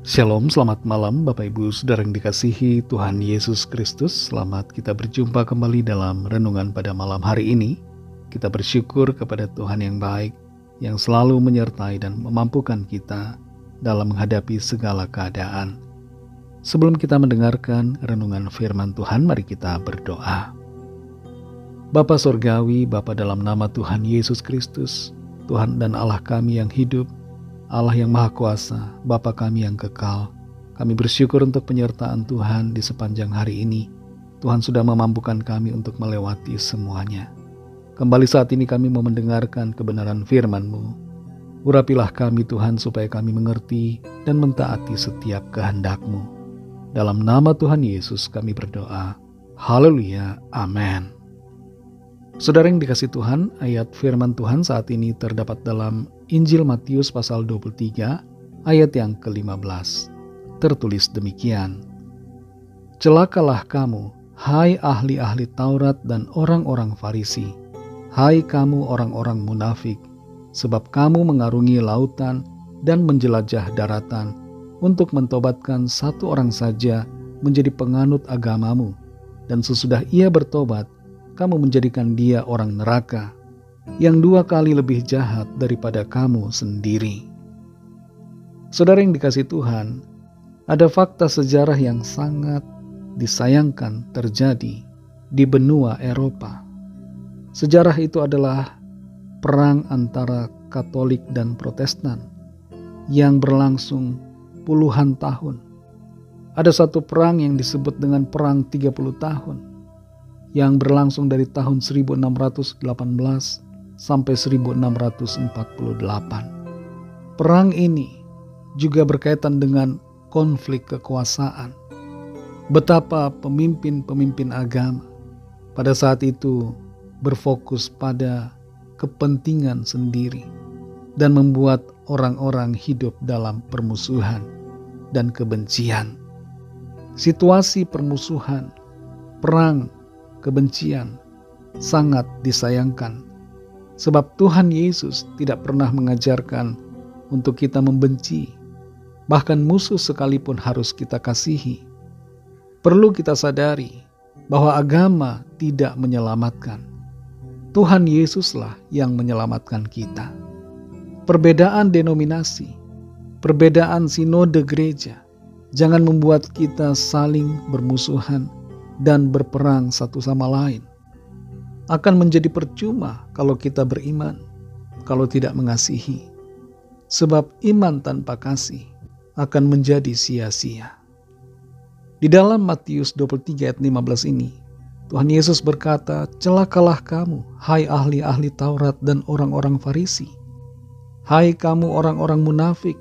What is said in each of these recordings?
Shalom, selamat malam Bapak Ibu Saudara yang dikasihi Tuhan Yesus Kristus. Selamat kita berjumpa kembali dalam renungan pada malam hari ini. Kita bersyukur kepada Tuhan yang baik, yang selalu menyertai dan memampukan kita dalam menghadapi segala keadaan. Sebelum kita mendengarkan renungan firman Tuhan, mari kita berdoa. Bapa Surgawi, Bapa dalam nama Tuhan Yesus Kristus, Tuhan dan Allah kami yang hidup, Allah yang Maha Kuasa, Bapa kami yang kekal, kami bersyukur untuk penyertaan Tuhan di sepanjang hari ini. Tuhan sudah memampukan kami untuk melewati semuanya. Kembali saat ini kami mau mendengarkan kebenaran firman-Mu. Urapilah kami Tuhan supaya kami mengerti dan mentaati setiap kehendak-Mu. Dalam nama Tuhan Yesus kami berdoa. Haleluya, amin. Saudara yang dikasih Tuhan, ayat firman Tuhan saat ini terdapat dalam Injil Matius pasal 23 ayat yang ke-15. Tertulis demikian. Celakalah kamu, hai ahli-ahli Taurat dan orang-orang Farisi, hai kamu orang-orang munafik, sebab kamu mengarungi lautan dan menjelajah daratan untuk mentobatkan satu orang saja menjadi penganut agamamu, dan sesudah ia bertobat, kamu menjadikan dia orang neraka, yang 2 kali lebih jahat daripada kamu sendiri. Saudara yang dikasih Tuhan, ada fakta sejarah yang sangat disayangkan terjadi di benua Eropa. Sejarah itu adalah perang antara Katolik dan Protestan yang berlangsung puluhan tahun. Ada satu perang yang disebut dengan Perang 30 tahun yang berlangsung dari tahun 1618 sampai 1648. Perang ini juga berkaitan dengan konflik kekuasaan. Betapa pemimpin-pemimpin agama pada saat itu berfokus pada kepentingan sendiri dan membuat orang-orang hidup dalam permusuhan dan kebencian. Situasi permusuhan, perang, kebencian sangat disayangkan, sebab Tuhan Yesus tidak pernah mengajarkan untuk kita membenci, bahkan musuh sekalipun harus kita kasihi. Perlu kita sadari bahwa agama tidak menyelamatkan. Tuhan Yesuslah yang menyelamatkan kita. Perbedaan denominasi, perbedaan sinode gereja, jangan membuat kita saling bermusuhan dan berperang satu sama lain. Akan menjadi percuma kalau kita beriman, kalau tidak mengasihi. Sebab iman tanpa kasih akan menjadi sia-sia. Di dalam Matius 23 ayat 15 ini, Tuhan Yesus berkata, celakalah kamu, hai ahli-ahli Taurat dan orang-orang Farisi. Hai kamu orang-orang munafik,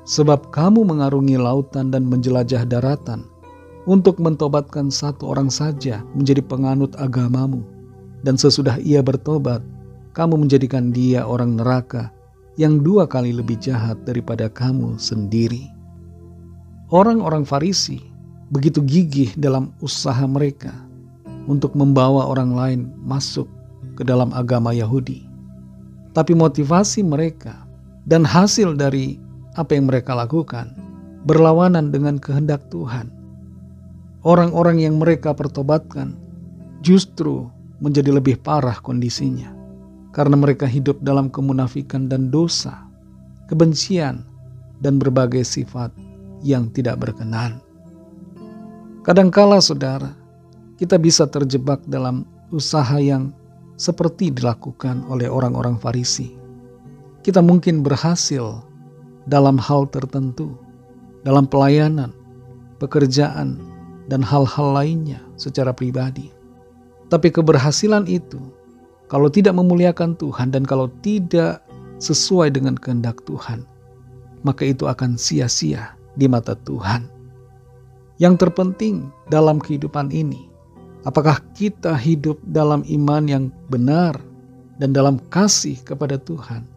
sebab kamu mengarungi lautan dan menjelajah daratan, untuk mentobatkan satu orang saja menjadi penganut agamamu, dan sesudah ia bertobat, kamu menjadikan dia orang neraka, yang 2 kali lebih jahat daripada kamu sendiri. Orang-orang Farisi begitu gigih dalam usaha mereka untuk membawa orang lain masuk ke dalam agama Yahudi. Tapi motivasi mereka dan hasil dari apa yang mereka lakukan berlawanan dengan kehendak Tuhan. Orang-orang yang mereka pertobatkan justru menjadi lebih parah kondisinya karena mereka hidup dalam kemunafikan dan dosa, kebencian, dan berbagai sifat yang tidak berkenan. Kadangkala saudara, kita bisa terjebak dalam usaha yang seperti dilakukan oleh orang-orang Farisi. Kita mungkin berhasil dalam hal tertentu, dalam pelayanan, pekerjaan, dan hal-hal lainnya secara pribadi. Tapi keberhasilan itu, kalau tidak memuliakan Tuhan dan kalau tidak sesuai dengan kehendak Tuhan, maka itu akan sia-sia di mata Tuhan. Yang terpenting dalam kehidupan ini, apakah kita hidup dalam iman yang benar dan dalam kasih kepada Tuhan?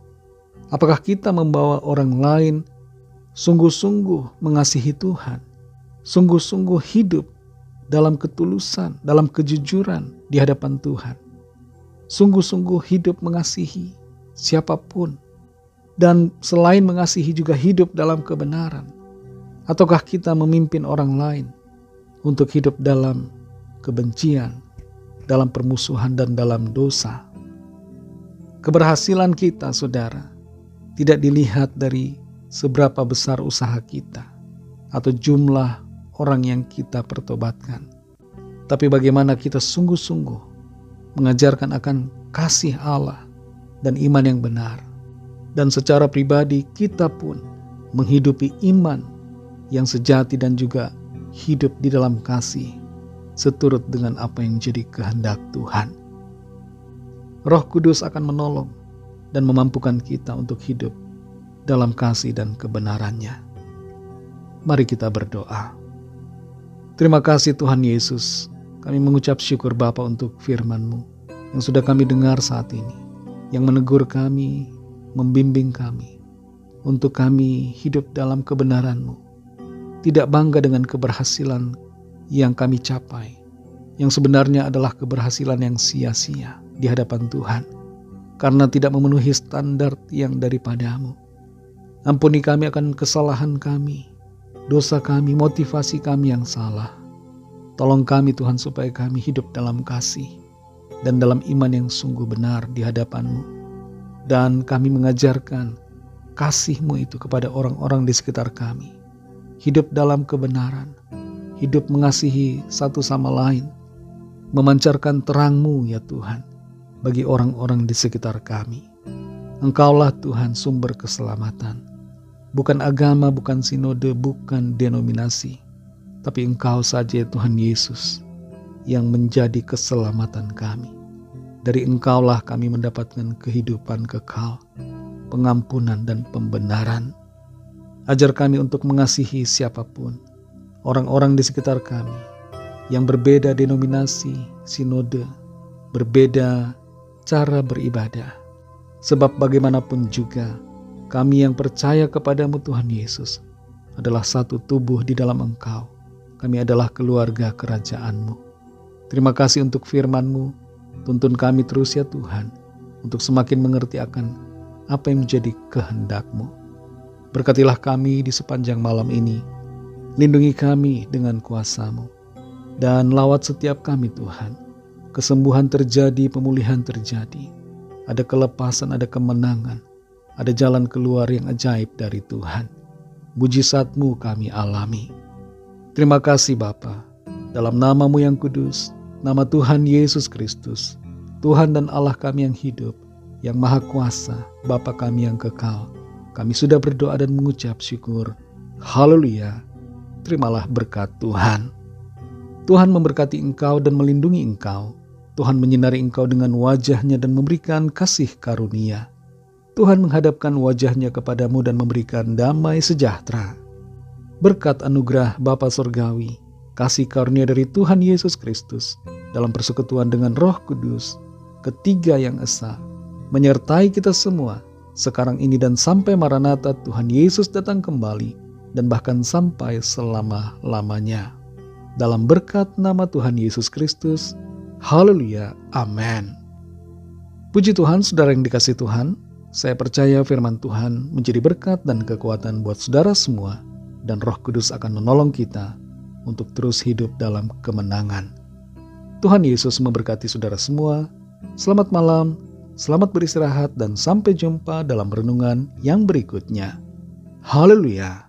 Apakah kita membawa orang lain sungguh-sungguh mengasihi Tuhan, sungguh-sungguh hidup dalam ketulusan, dalam kejujuran di hadapan Tuhan, sungguh-sungguh hidup mengasihi siapapun, dan selain mengasihi juga hidup dalam kebenaran? Ataukah kita memimpin orang lain untuk hidup dalam kebencian, dalam permusuhan, dan dalam dosa? Keberhasilan kita, saudara, tidak dilihat dari seberapa besar usaha kita atau jumlah orang yang kita pertobatkan, tapi bagaimana kita sungguh-sungguh mengajarkan akan kasih Allah dan iman yang benar. Dan secara pribadi kita pun menghidupi iman yang sejati dan juga hidup di dalam kasih seturut dengan apa yang jadi kehendak Tuhan. Roh Kudus akan menolong dan memampukan kita untuk hidup dalam kasih dan kebenarannya. Mari kita berdoa. Terima kasih Tuhan Yesus, kami mengucap syukur Bapa untuk firman-Mu yang sudah kami dengar saat ini, yang menegur kami, membimbing kami, untuk kami hidup dalam kebenaran-Mu. Tidak bangga dengan keberhasilan yang kami capai, yang sebenarnya adalah keberhasilan yang sia-sia di hadapan Tuhan, karena tidak memenuhi standar yang daripada-Mu. Ampuni kami akan kesalahan kami, dosa kami, motivasi kami yang salah. Tolong kami Tuhan supaya kami hidup dalam kasih dan dalam iman yang sungguh benar di hadapan-Mu. Dan kami mengajarkan kasih-Mu itu kepada orang-orang di sekitar kami. Hidup dalam kebenaran, hidup mengasihi satu sama lain, memancarkan terang-Mu ya Tuhan bagi orang-orang di sekitar kami. Engkaulah Tuhan sumber keselamatan. Bukan agama, bukan sinode, bukan denominasi, tapi Engkau saja Tuhan Yesus yang menjadi keselamatan kami. Dari Engkaulah kami mendapatkan kehidupan kekal, pengampunan dan pembenaran. Ajar kami untuk mengasihi siapapun, orang-orang di sekitar kami yang berbeda denominasi, sinode, berbeda cara beribadah. Sebab bagaimanapun juga kami yang percaya kepadamu Tuhan Yesus adalah satu tubuh di dalam Engkau. Kami adalah keluarga kerajaan-Mu. Terima kasih untuk firman-Mu. Tuntun kami terus ya Tuhan, untuk semakin mengerti akan apa yang menjadi kehendak-Mu. Berkatilah kami di sepanjang malam ini. Lindungi kami dengan kuasa-Mu. Dan lawat setiap kami Tuhan. Kesembuhan terjadi, pemulihan terjadi. Ada kelepasan, ada kemenangan. Ada jalan keluar yang ajaib dari Tuhan. Mujizat-Mu kami alami. Terima kasih Bapa. Dalam nama-Mu yang kudus, nama Tuhan Yesus Kristus, Tuhan dan Allah kami yang hidup, yang maha kuasa, Bapa kami yang kekal, kami sudah berdoa dan mengucap syukur. Haleluya. Terimalah berkat Tuhan. Tuhan memberkati engkau dan melindungi engkau. Tuhan menyinari engkau dengan wajah-Nya dan memberikan kasih karunia. Tuhan menghadapkan wajah-Nya kepadamu dan memberikan damai sejahtera. Berkat anugerah Bapa Surgawi, kasih karunia dari Tuhan Yesus Kristus, dalam persekutuan dengan Roh Kudus, ketiga yang esa, menyertai kita semua, sekarang ini dan sampai Maranatha Tuhan Yesus datang kembali, dan bahkan sampai selama-lamanya. Dalam berkat nama Tuhan Yesus Kristus, haleluya, amin. Puji Tuhan, saudara yang dikasihi Tuhan, saya percaya firman Tuhan menjadi berkat dan kekuatan buat saudara semua, dan Roh Kudus akan menolong kita untuk terus hidup dalam kemenangan. Tuhan Yesus memberkati saudara semua. Selamat malam, selamat beristirahat, dan sampai jumpa dalam renungan yang berikutnya. Haleluya.